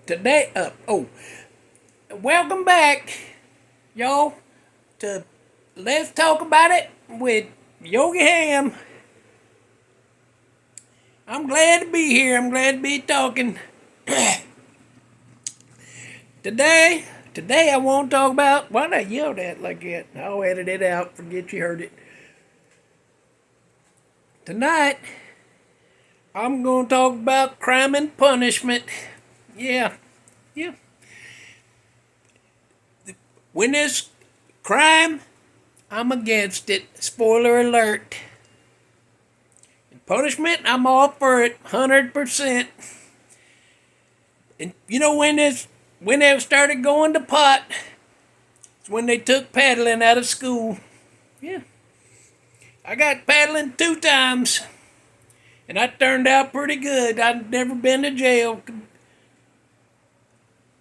Today, welcome back, y'all, to Let's Talk About It with Yogi Ham. I'm glad to be here. I'm glad to be talking. Today I want to talk about, why did I yell that like that? I'll edit it out, forget you heard it. Tonight, I'm going to talk about crime and punishment. Yeah. When there's crime, I'm against it. Spoiler alert. And punishment, I'm all for it, 100%. And you know when they started going to pot, it's when they took paddling out of school. Yeah. I got paddling 2 times, and I turned out pretty good. I'd never been to jail.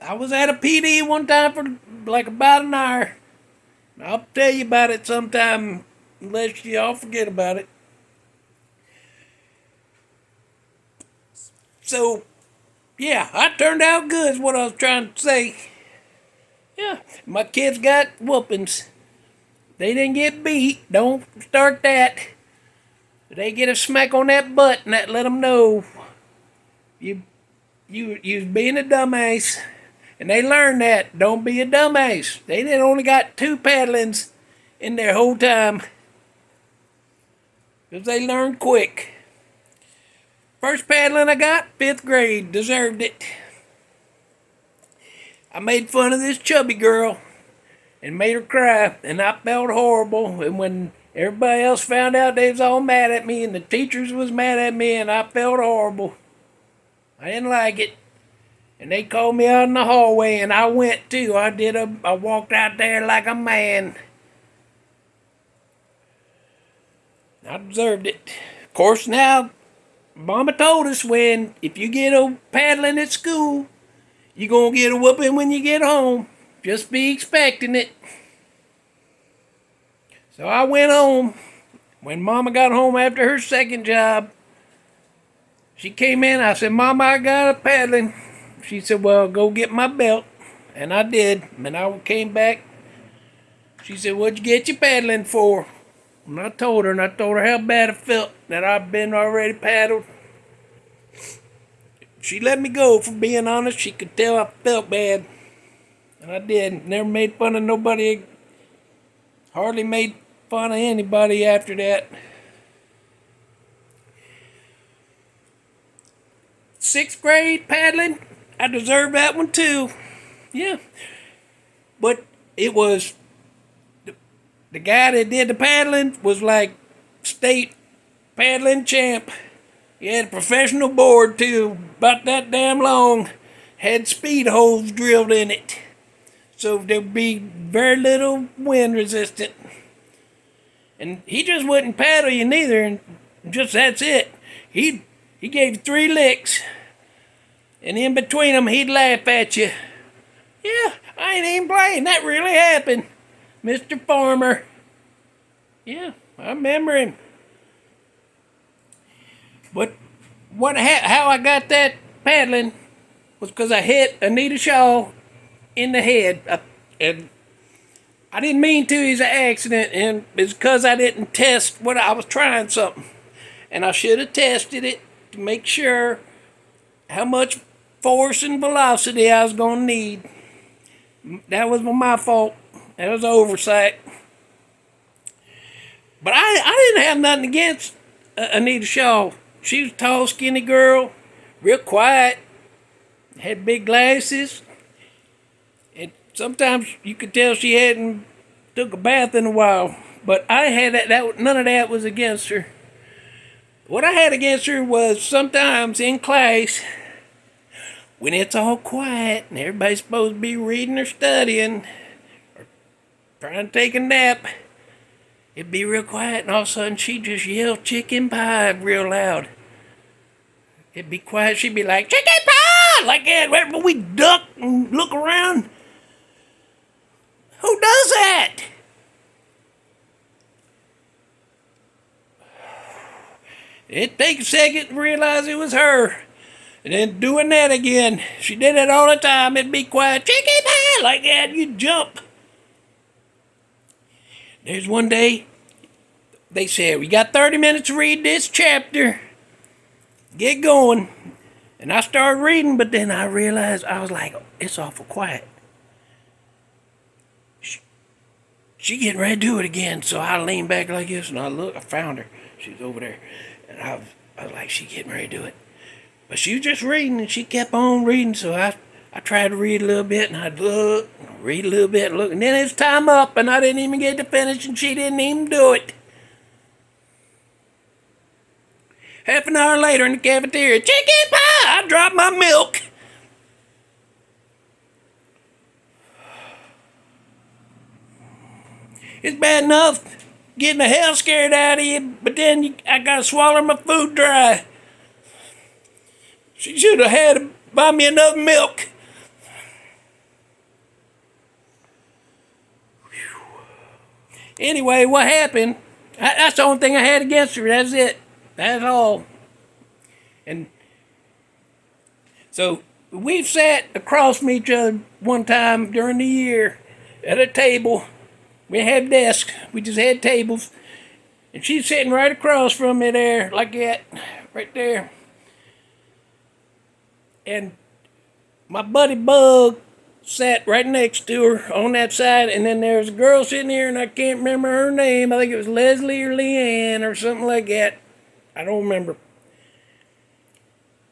I was at a PD one time for like about an hour. I'll tell you about it sometime, unless y'all forget about it. So, yeah, I turned out good is what I was trying to say. Yeah, my kids got whoopings. They didn't get beat. Don't start that. They get a smack on that butt and that let them know you being a dumbass. And they learned that. Don't be a dumbass. They didn't only got 2 paddlings in their whole time. Because they learned quick. First paddling I got, 5th grade. Deserved it. I made fun of this chubby girl and made her cry. And I felt horrible. And when everybody else found out, they was all mad at me. And the teachers was mad at me. And I felt horrible. I didn't like it. And they called me out in the hallway, and I went too. I walked out there like a man. I deserved it. Of course, now, Mama told us if you get a paddling at school, you're going to get a whooping when you get home. Just be expecting it. So I went home. When Mama got home after her second job, she came in. I said, Mama, I got a paddling. She said, well, go get my belt. And I did. And I came back. She said, what'd you get your paddling for? And I told her how bad I felt that I've been already paddled. She let me go, for being honest. She could tell I felt bad. And I did. Never made fun of nobody. Hardly made fun of anybody after that. 6th grade paddling. I deserve that one too. Yeah. But it was, the guy that did the paddling was like state paddling champ. He had a professional board too, about that damn long. Had speed holes drilled in it. So there'd be very little wind resistant. And he just wouldn't paddle you neither, and just that's it. He gave 3 licks. And in between them, he'd laugh at you. Yeah, I ain't even playing. That really happened. Mr. Farmer. Yeah, I remember him. But how I got that paddling was because I hit Anita Shaw in the head. And I didn't mean to. It was an accident. And it's because I didn't test what I was trying something. And I should have tested it to make sure how much force and velocity I was going to need. That was my fault. That was an oversight. But I didn't have nothing against Anita Shaw. She was a tall, skinny girl, real quiet, had big glasses, and sometimes you could tell she hadn't took a bath in a while. But I had that none of that was against her. What I had against her was sometimes in class, when it's all quiet and everybody's supposed to be reading or studying or trying to take a nap, it'd be real quiet and all of a sudden she'd just yell chicken pie real loud. It'd be quiet, she'd be like, chicken pie! Like that, whenever we duck and look around. Who does that? It takes a second to realize it was her. And then doing that again. She did it all the time. It'd be quiet. Chicken pie! Like that, you'd jump. There's one day, they said, we got 30 minutes to read this chapter. Get going. And I started reading, but then I realized, I was like, it's awful quiet. She getting ready to do it again. So I leaned back like this, and I found her. She's over there. And I was like, she getting ready to do it. But she was just reading, and she kept on reading, so I tried to read a little bit, and I'd look, read a little bit, look, and then it's time up, and I didn't even get to finish, and she didn't even do it. Half an hour later in the cafeteria, chicken pie! I dropped my milk. It's bad enough getting the hell scared out of you, but then I gotta swallow my food dry. She should have had to buy me another milk. Anyway, what happened? That's the only thing I had against her. That's it. That's all. And so we've sat across from each other one time during the year at a table. We had desks. We just had tables. And she's sitting right across from me there, like that, right there. And my buddy Bug sat right next to her on that side, and then there was a girl sitting here, and I can't remember her name. I think it was Leslie or Leanne or something like that. I don't remember.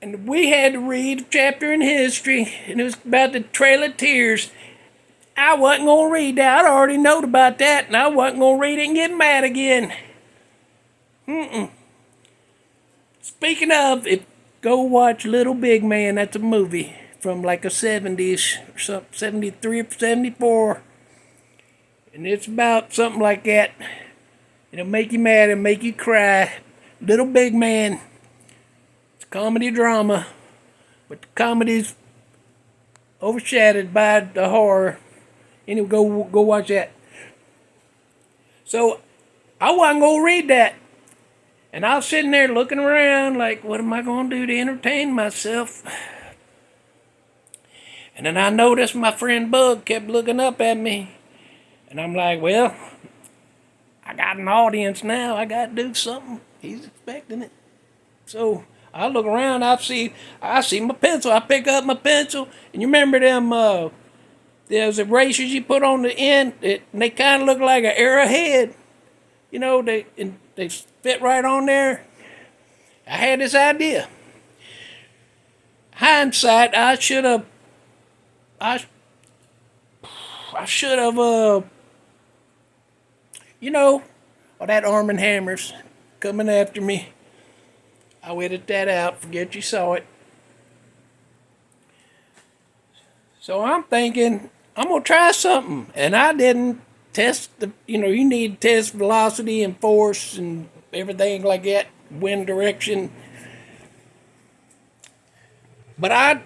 And we had to read a chapter in history, and it was about the Trail of Tears. I wasn't going to read that. I already knowed about that, and I wasn't going to read it and get mad again. Speaking of, go watch Little Big Man. That's a movie from like a 70s or something, 73 or 74. And it's about something like that. It'll make you mad and make you cry. Little Big Man. It's a comedy drama. But the comedy's overshadowed by the horror. Anyway, go watch that. So, I wasn't going to read that. And I was sitting there looking around like, what am I going to do to entertain myself? And then I noticed my friend Bug kept looking up at me. And I'm like, well, I got an audience now. I got to do something. He's expecting it. So I look around. I see my pencil. I pick up my pencil. And you remember them, there's erasers you put on the end. And they kind of look like an arrowhead. You know, they fit right on there. I had this idea. Hindsight, I should have, you know, all that Arm& Hammer's coming after me. I edited that out, forget you saw it. So I'm thinking, I'm going to try something. And I didn't test you need to test velocity and force and everything like that, wind direction. But I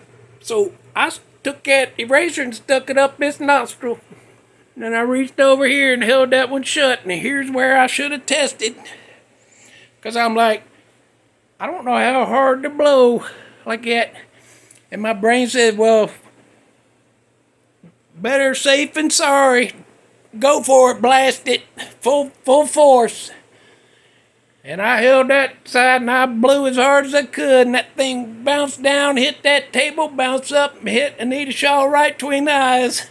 took that eraser and stuck it up this nostril. And then I reached over here and held that one shut. And here's where I should have tested. Because I'm like, I don't know how hard to blow like that. And my brain said, well, better safe than sorry. Go for it, blast it, full force. And I held that side and I blew as hard as I could, and that thing bounced down, hit that table, bounced up, and hit Anita Shaw right between the eyes.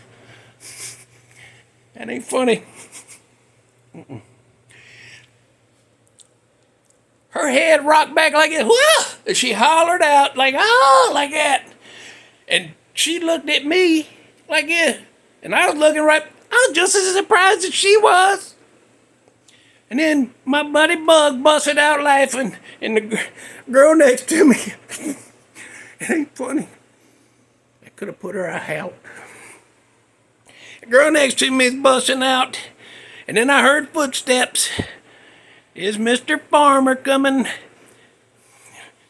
That ain't funny. Her head rocked back like it, whoa! And she hollered out like, oh, like that. And she looked at me like it, and I was looking right. I was just as surprised as she was. And then my buddy Bug busted out laughing, and the girl next to me, it ain't funny. I could have put her out. The girl next to me is busting out, and then I heard footsteps. Is Mr. Farmer coming,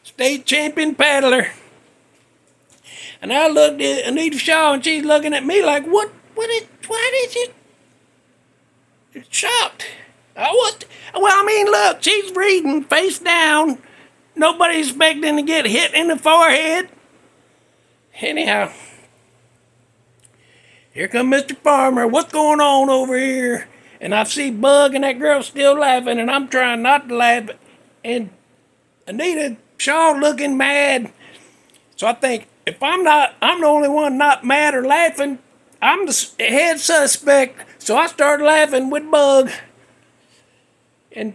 state champion paddler. And I looked at Anita Shaw, and she's looking at me like, why did you? Shocked. Look, she's reading face down, Nobody's expecting to get hit in the forehead. Anyhow, here come Mr. Farmer. What's going on over here? And I see Bug and that girl still laughing, and I'm trying not to laugh. And Anita Shaw looking mad. So I think, if I'm the only one not mad or laughing, I'm the head suspect. So I started laughing with Bug. And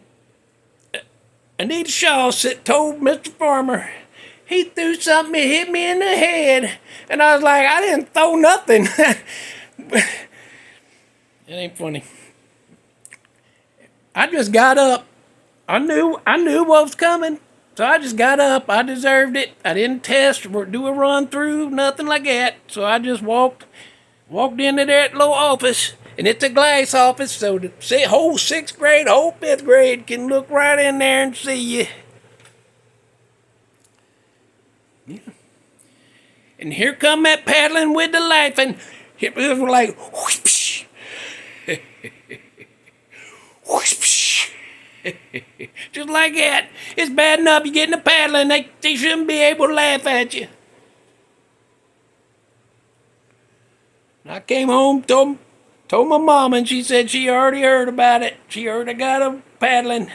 Anita Shaw told Mr. Farmer, he threw something, it hit me in the head. And I was like, I didn't throw nothing. It ain't funny. I just got up. I knew what was coming. So I just got up. I deserved it. I didn't test or do a run through, nothing like that. So I just walked into that little office. And it's a glass office, so the whole 6th grade, whole 5th grade can look right in there and see you. Yeah. And here come that paddling with the laughing. It was like, whoosh, whoosh. Just like that. It's bad enough you get in the paddling, they shouldn't be able to laugh at you. I came home, told my mom, and she said she already heard about it. She heard I got a paddling.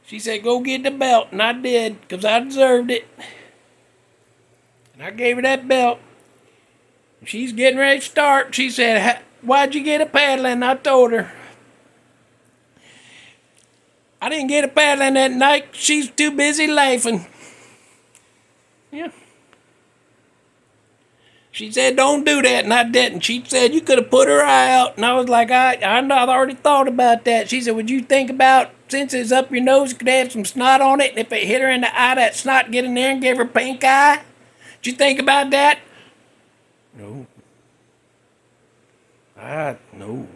She said, go get the belt, and I did, because I deserved it. And I gave her that belt. She's getting ready to start. She said, why'd you get a paddling? I told her. I didn't get a paddling that night. She's too busy laughing. Yeah. She said, don't do that, and I didn't. She said, you could have put her eye out. And I was like, I already thought about that. She said, would you think about, since it's up your nose, it could have some snot on it, and if it hit her in the eye, that snot get in there and give her pink eye? Did you think about that? No. No.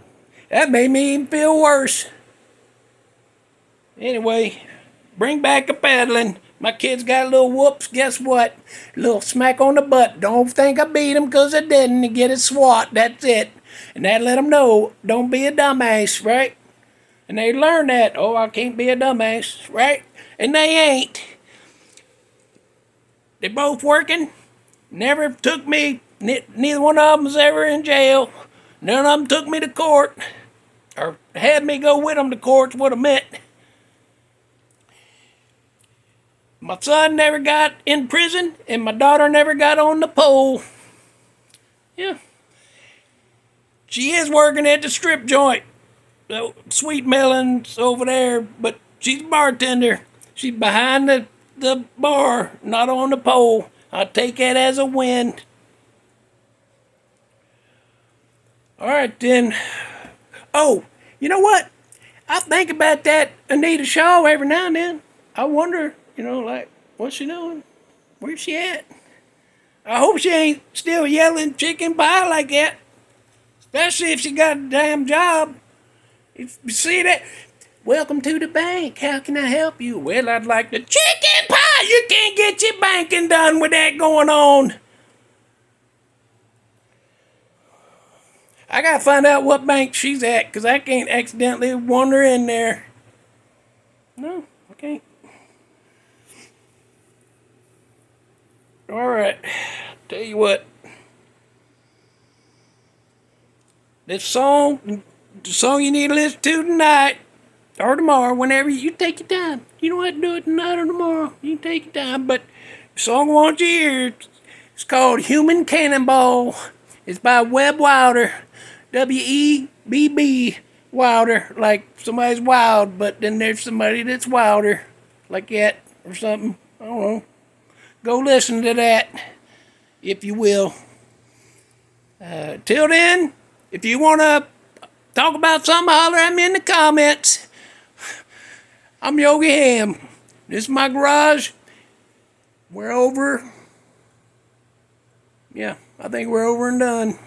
That made me even feel worse. Anyway, bring back a paddling. My kids got a little whoops, guess what? A little smack on the butt. Don't think I beat them because I didn't. To get a swat, that's it. And that let them know, don't be a dumbass, right? And they learn that, oh, I can't be a dumbass, right? And they ain't. They're both working. Never took me, neither one of them was ever in jail. None of them took me to court. Or had me go with them to court, what I meant. My son never got in prison, and my daughter never got on the pole. Yeah. She is working at the strip joint. Sweet Melons over there, but she's a bartender. She's behind the bar, not on the pole. I take that as a win. All right, then. Oh, you know what? I think about that Anita Shaw every now and then. I wonder, like, what's she doing? Where's she at? I hope she ain't still yelling chicken pie like that. Especially if she got a damn job. You see that? Welcome to the bank. How can I help you? Well, I'd like the chicken pie. You can't get your banking done with that going on. I gotta find out what bank she's at, because I can't accidentally wander in there. No, I can't. Alright, tell you what. The song you need to listen to tonight, or tomorrow, whenever you take your time. You don't have to do it tonight or tomorrow. You can take your time, but the song I want you to hear, it's called Human Cannonball. It's by Webb Wilder. W-E-B-B Wilder. Like somebody's wild, but then there's somebody that's wilder. Like that, or something. I don't know. Go listen to that, if you will. Till then, if you want to talk about something, holler at me in the comments. I'm Yogi Ham. This is my garage. We're over. Yeah, I think we're over and done.